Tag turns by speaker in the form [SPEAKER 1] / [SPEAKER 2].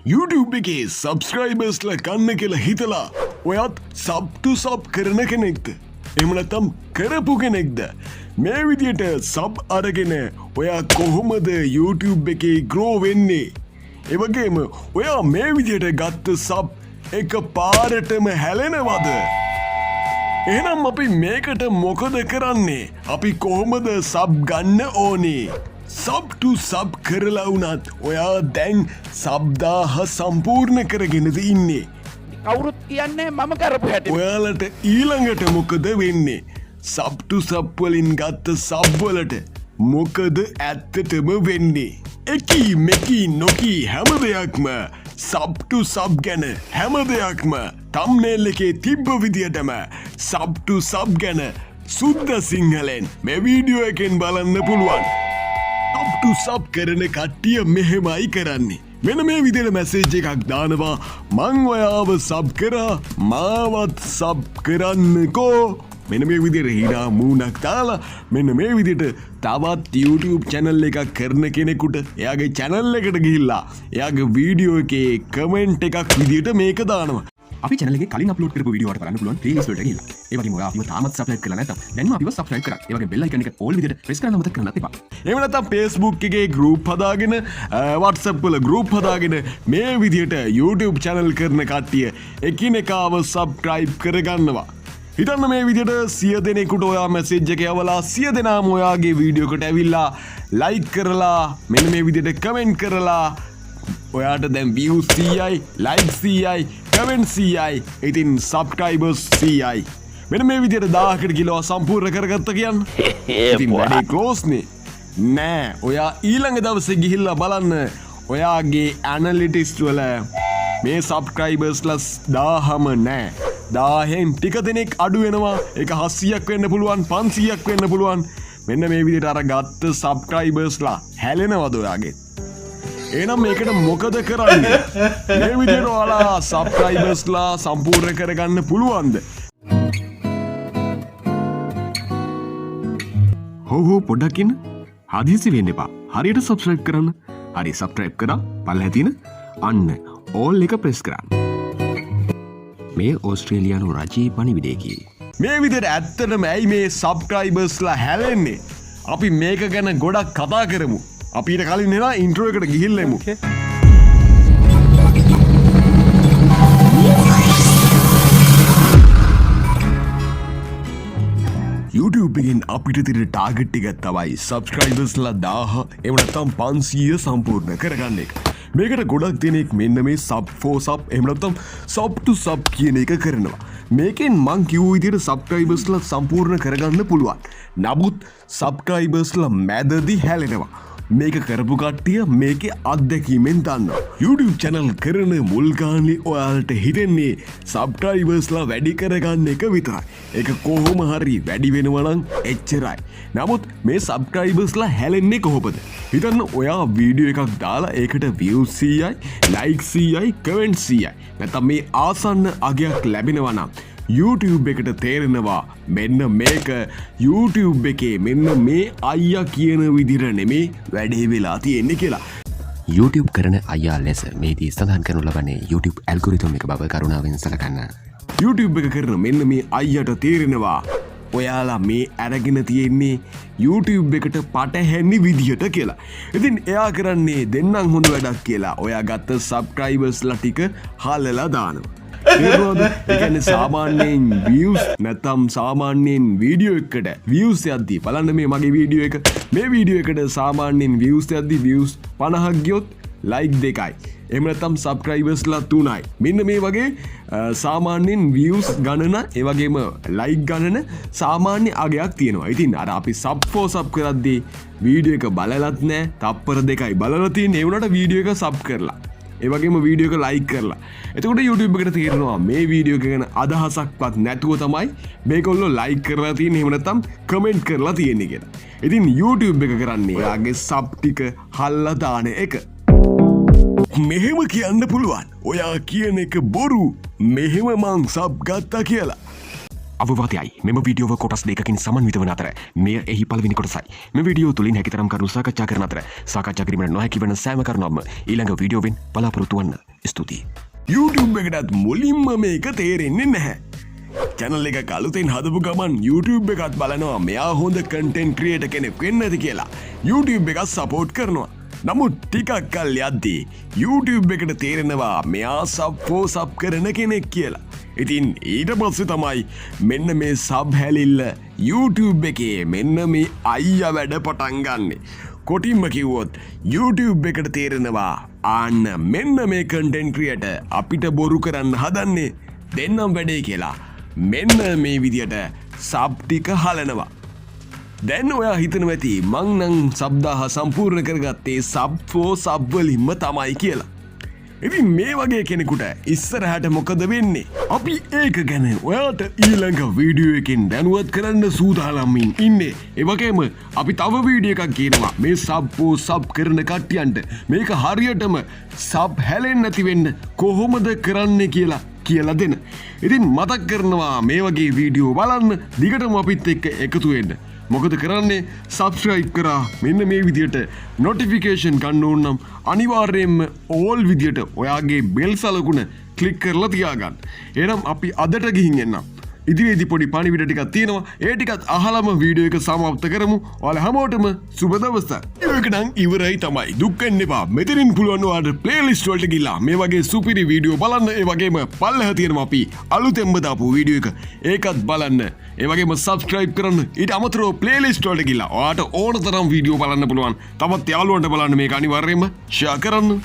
[SPEAKER 1] YouTube එකේ subscribersලා ගන්න කියලා හිතලා ඔයත් sub4Sub කරන කෙනෙක්ද? එහෙම නැත්නම් කරපු කෙනෙක්ද? මේ විදියට sub අරගෙන ඔයා කොහොමද YouTube එකේ grow වෙන්නේ? ඒ වගේම ඔයා මේ විදියට ගත්ත sub එක පාරටම හැලෙනවද? එහෙනම් අපි මේකට මොකද කරන්නේ? අපි කොහොමද sub ගන්න ඕනේ? Sub4Sub කරලා වුණත් ඔයා දැන් sub 1000 සම්පූර්ණ කරගෙනද ඉන්නේ.
[SPEAKER 2] කවුරුත් කියන්නේ මම කරපු හැටි.
[SPEAKER 1] ඔයාලට ඊළඟට මොකද වෙන්නේ? Sub4Sub වලින් ගත්ත sub වලට මොකද ඇත්තටම වෙන්නේ? එකී මෙකී නොකී හැම දෙයක්ම Sub4Sub ගැන හැම දෙයක්ම thumbnail එකේ තිබ්බ විදියටම Sub4Sub ගැන සුද්ධ සිංහලෙන් මේ වීඩියෝ එකෙන් බලන්න පුළුවන්. Sub4Sub කරන කට්ටිය මෙහෙමයි කරන්නේ. මෙන්න මේ විදිහට මැසේජ් එකක් දානවා මං ඔයාව සබ් කරා මාවත් සබ් කරන්නකෝ. මෙන්න මේ විදිහට හිනා මූණක් දාලා මෙන්න මේ විදිහට තවත් YouTube channel එකක් කරන කෙනෙකුට එයාගේ channel එකට ගිහිල්ලා එයාගේ වීඩියෝ එකේ කමෙන්ට් එකක් විදිහට මේක දානවා.
[SPEAKER 3] අපි channel එකේ කලින් අප්ලෝඩ් කරපු වීඩියෝ වලට බලන්න පුළුවන් playlist වලට ගිහිල්ලා. ඒ වගේම ඔයා අපිව තාමත් subscribe කරලා නැත්නම් දැන්ම අපිව subscribe කරා. ඒ වගේ bell icon එක all විදිහට press කරන්න අමතක කරන්නත් එපා.
[SPEAKER 1] එහෙම නැත්නම් Facebook එකේ group හදාගෙන WhatsApp වල group හදාගෙන මේ විදිහට YouTube channel කරන කට්ටිය එකිනෙකාව subscribe කරගන්නවා. හිතන්න මේ විදිහට 100 දෙනෙකුට ඔයා message එක යවලා 100 දෙනාම ඔයාගේ වීඩියෝ එකට ඇවිල්ලා like කරලා මෙන්න මේ විදිහට comment කරලා ඔයාට දැන් views 100යි likes 100යි comments 100යි ඉතින් subscribers 100යි මෙන්න මේ විදිහට 1000කට කිලෝ සම්පූර්ණ කරගත්ත කියන්නේ ඉතින් වැඩේ close නේ නෑ ඔයා ඊළඟ දවසේ ගිහිල්ලා බලන්න ඔයාගේ analytics වල මේ subscribersලා 1000ම නෑ 1000න් ටික දෙනෙක් අඩු වෙනවා ඒක 700ක් වෙන්න පුළුවන් 500ක් වෙන්න පුළුවන් මෙන්න මේ විදිහට අර ගත්ත subscribersලා හැලෙනවද ඔයාගේ එහෙනම් මේකට මොකද කරන්නේ මේ විදිහට ඔයාලා subscribersලා සම්පූර්ණ කරගන්න පුළුවන්ද
[SPEAKER 3] හෝ පොඩ්ඩක් ඉන්න හදිසි වෙන්න එපා හරියට subscribe කරන්න හරි subscribe කරා පල්ලෙහා තියෙන අන්න all එක press කරන්න මේ ඕස්ට්‍රේලියානු රජයේ පණිවිඩයකි
[SPEAKER 1] මේ විදිහට ඇත්තටම ඇයි මේ subscribersලා හැලෙන්නේ අපි මේක ගැන ගොඩක් කතා කරමු අපි ඊට කලින් එනවා ඉන්ට්‍රෝ එකට ගිහිල්ලා එමු YouTube එකෙන් අපිට තියෙන ටාගට් එක තමයි subscribersලා 1000 එහෙම නැත්නම් 500 සම්පූර්ණ කරගන්න එක. මේකට ගොඩක් දෙනෙක් මෙන්න මේ Sub4Sub එහෙම නැත්නම් Sub4Sub කියන එක කරනවා. මේකෙන් මං කිව්ව විදිහට subscribersලා සම්පූර්ණ කරගන්න පුළුවන්. නමුත් subscribersලා මැදදී හැලෙනවා. මේක කරපු කට්ටිය මේකේ අත්දැකීමෙන් දන්නවා. YouTube channel කරන මුල් ගානේ ඔයාලට හිතෙන්නේ subscribersලා වැඩි කරගන්න එක විතරයි. ඒක කොහොම හරි වැඩි වෙනවා නම් එච්චරයි. නමුත් මේ subscribersලා හැලෙන්නේ කොහොමද? හිතන්න ඔයා වීඩියෝ එකක් දාලා ඒකට views 100යි, likes 100යි, comments 100යි. නැත්නම් මේ ආසන්න අගයක් ලැබෙනවා නම් YouTube එකට තේරෙනවා මෙන්න මේක YouTube එකේ මෙන්න මේ අයියා කියන විදිහට නෙමේ වැඩේ වෙලා තියෙන්නේ කියලා.
[SPEAKER 3] YouTube කරන අයියා ලෙස මේදී සඳහන් කරනු ලබන්නේ YouTube ඇල්ගොරිතම් එක බව කරුණාවෙන් සලකන්න.
[SPEAKER 1] YouTube එක කරන මෙන්න මේ අයියට තේරෙනවා ඔයාලා මේ අරගෙන තියෙන්නේ YouTube එකට පටහැනි විදිහට කියලා. ඉතින් එයා කරන්නේ දෙන්නම් හොඳ වැඩක් කියලා. ඔයා ගත්ත subscribersලා ටික හලලා දානවා. ඒකන්නේ සාමාන්‍යයෙන් views නැත්නම් සාමාන්‍යයෙන් වීඩියෝ එකකට views යද්දී බලන්න මේ මගේ වීඩියෝ එක මේ වීඩියෝ එකට සාමාන්‍යයෙන් views යද්දී views 50ක් ගියොත් like 2යි එහෙම නැත්නම් subscribersලා 3යි මෙන්න මේ වගේ සාමාන්‍යයෙන් views ගණන ඒ වගේම like ගණන සාමාන්‍ය අගයක් තියෙනවා. ඉතින් අර අපි Sub4Sub කරද්දී වීඩියෝ එක බලලත් නැහැ තප්පර 2යි බලලා තියෙන්නේ ඒ වුණාට වීඩියෝ එක sub කරලා ඒ වගේම වීඩියෝ එක like කරලා. එතකොට YouTube එකට තේරෙනවා මේ වීඩියෝ එක ගැන අදහසක්වත් නැතුව තමයි මේගොල්ලෝ like කරලා තියෙන්නේ එහෙම නැත්නම් comment කරලා තියෙන්නේ කියලා. ඉතින් YouTube එක කරන්නේ එයාගේ sub ටික හල්ලා දාන එක. මෙහෙම කියන්න පුළුවන්. ඔයා කියන එක බොරු. මෙහෙම මං sub ගත්තා කියලා.
[SPEAKER 3] අවවාදයයි මෙම වීඩියෝව කොටස් දෙකකින් සමන්විත වන අතර මෙය එහි පළවෙනි කොටසයි. මේ වීඩියෝ තුලින් හැකිතරම් කරුණු සාකච්ඡා කරන අතර සාකච්ඡා කිරීමට නොහැකි වන සෑම කරුණක්ම ඊළඟ වීඩියෝවෙන් බලාපොරොත්තු වන්න. ස්තුතියි.
[SPEAKER 1] YouTube එකටත් මුලින්ම මේක තේරෙන්නේ නැහැ. channel එක කලුතෙන් හදපු ගමන් YouTube එකත් බලනවා මෙයා හොඳ content creator කෙනෙක් වෙන්න ඇති කියලා. YouTube එකත් support කරනවා. නමුත් ටිකක් කල් යද්දී YouTube එකට තේරෙනවා මෙයා Sub4Sub කරන කෙනෙක් කියලා. ඉතින් ඊට පස්සේ තමයි මෙන්න මේ සබ් හැලිල්ල YouTube එකේ මෙන්න මේ අයියා වැඩ පටන් ගන්නෙ. කොටින්ම කිව්වොත් YouTube එකට තේරෙනවා ආන්න මෙන්න මේ content creator අපිට බොරු කරන්න හදන්නේ දෙන්නම් වැඩේ කියලා. මෙන්න මේ විදියට සබ් ටික හලනවා. දැන් ඔයා හිතනවා ඇති මං නම් සබ් 1000 සම්පූර්ණ කරගත්තේ Sub4Sub වලින්ම තමයි කියලා. ඉතින් මේ වගේ කෙනෙකුට ඉස්සරහට මොකද වෙන්නේ? අපි ඒක ගැන ඔයාට ඊළඟ වීඩියෝ එකෙන් දැනුවත් කරන්න සූදානම්මින් ඉන්නේ. ඒ වගේම අපි තව වීඩියෝ එකක් කියනවා මේ Sub4Sub කරන කට්ටියන්ට මේක හරියටම සබ් හැලෙන්නේ නැති වෙන්න කොහොමද කරන්නේ කියලා දෙන්න. ඉතින් මතක් කරනවා මේ වගේ වීඩියෝ බලන්න දිගටම අපිත් එක්ක එකතු වෙන්න. මොකද කරන්නේ සබස්ක්‍රයිබ් කරා මෙන්න මේ විදියට නොටිෆිකේෂන් ගන්න ඕන නම් අනිවාර්යයෙන්ම ඕල් විදියට ඔයාගේ බෙල් සලකුණ ක්ලික් කරලා තියාගන්න. එහෙනම් අපි අදට ගිහින් එන්නම්. ඉදිරියේදී පොඩි පණිවිඩ ටිකක් තියෙනවා. ඒ ටිකත් අහලම වීඩියෝ එක සමාප්ත කරමු. ඔයාලා හැමෝටම සුබ දවසක්. ඒක නම් ඉවරයි තමයි. දුක් වෙන්න එපා. මෙතනින් පුළුවන් ඔයාලට ප්ලේලිස්ට් වලට ගිහලා මේ වගේ සුපිරි වීඩියෝ බලන්න. ඒ වගේම පල්ලෙහා තියෙනවා අපි අලුතෙන්ම දාපු වීඩියෝ එක. ඒකත් බලන්න. ඒ වගේම සබ්ස්ක්‍රයිබ් කරන්න. ඊට අමතරව ප්ලේලිස්ට් වලට ගිහලා ඔයාට ඕන තරම් වීඩියෝ බලන්න පුළුවන්. තවත් යාළුවන්ට බලන්න මේක අනිවාර්යයෙන්ම ෂෙයා කරන්න.